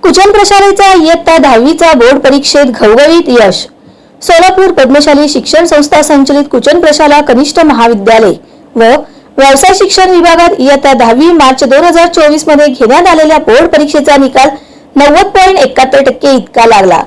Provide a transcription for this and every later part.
कुचन प्रशालेचा इयत्ता 10वीचा बोर्ड परीक्षेत घवघवीत यश. सोलापूर पद्मशाली शिक्षण संस्था संचलित कुचन प्रशाला कनिष्ठ महाविद्यालय व व्यवसाय शिक्षण विभागात इयत्ता 10वी मार्च 2024 मध्ये घेण्यात आलेल्या बोर्ड परीक्षेचा निकाल 90.71% इतका लागला.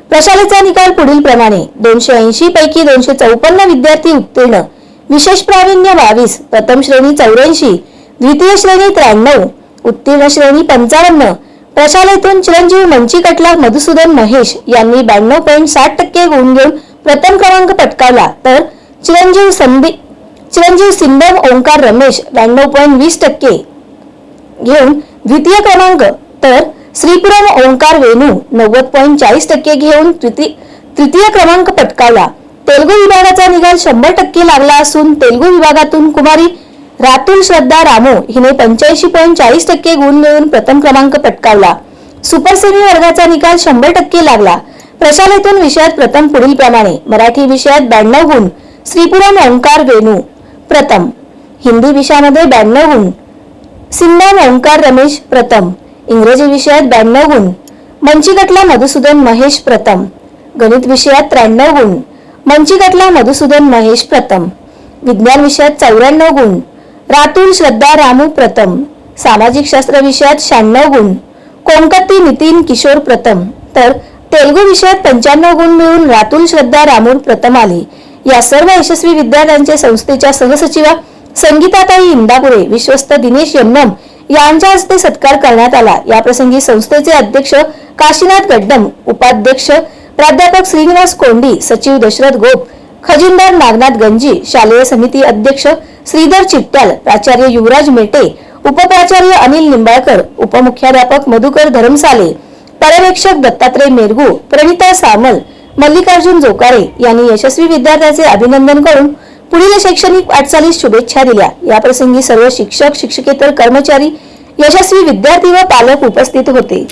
प्रशालेचा निकाल पुढील प्रमाणे: 280 पैकी 254 विद्यार्थी उत्तीर्ण, विशेष प्रावीण्य 22, प्रथम श्रेणी 84, द्वितीय श्रेणी 93, उत्तीर्ण श्रेणी 55. प्रशालेतून चिरंजीव मंचिकटला मधुसूदन महेश यांनी 92.60% गुण घेऊन प्रथम क्रमांक पटकावला, तर चिरंजीव सिंदम ओंकार रमेश 92.20% घेऊन द्वितीय क्रमांक, तर श्रीपुरम ओंकार वेणू 90.40% घेऊन तृतीय क्रमांक पटकावला. तेलुगू विभागाचा निकाल 100% लागला असून तेलुगू विभागातून कुमारी रातुल श्रद्धा रामो हिने 85.40% गुण मिळवून प्रथम क्रमांक पटकावला. सुपर सेमी वर्गाचा निकाल 100% लागला. प्रशालेतून विषयात प्रथम पुढील प्रमाणे: मराठी विषयात 92 गुण, श्रीपुरम ओंकार वेणू प्रथम, हिंदी विषयामध्ये 92 गुण, सिंदम ओंकार रमेश प्रथम, इंग्रजी विषयात 92 गुण, मंचिकटला मधुसूदन महेश प्रथम, गणित विषयात 93 गुण, मंचिकटला मधुसूदन महेश प्रथम, विज्ञान विषयात 94 गुण, रातुल श्रद्धा रामू प्रथम, सामाजिक शास्त्र विषयात 96 गुण, कोंकती नितीन किशोर प्रथम, तर तेलुगू विषयात 95 गुण मिळवून रातुल श्रद्धा रामू प्रथम आली. या सर्व यशस्वी विद्यार्थ्यांचे संस्थेच्या सहसचिवा संगीताताई इंदापुरे, विश्वस्त दिनेश यन्नम यांच्या हस्ते सत्कार करण्यात आला. या प्रसंगी संस्थेचे अध्यक्ष काशीनाथ गड्डम, उपाध्यक्ष प्राध्यापक श्रीनिवास कोंडी, सचिव दशरथ गोप, खजिनदार नागनाथ गंजी, शालेय समिती अध्यक्ष श्रीधर चिट्ट्याल, प्राचार्य युवराज मेटे, उपप्राचार्य अनिल निंबाळकर, उपमुख्याध्यापक मधुकर धरमसाले, पर्यवेक्षक दत्तात्रय मेरगू, प्रणिता सामल, मल्लिकार्जुन जोकारे यांनी यशस्वी विद्यार्थ्यांचे अभिनंदन करून पुढील शैक्षणिक वाटचालीस शुभेच्छा दिल्या. या प्रसंगी सर्व शिक्षक, शिक्षकेतर कर्मचारी, यशस्वी विद्यार्थी व पालक उपस्थित होते.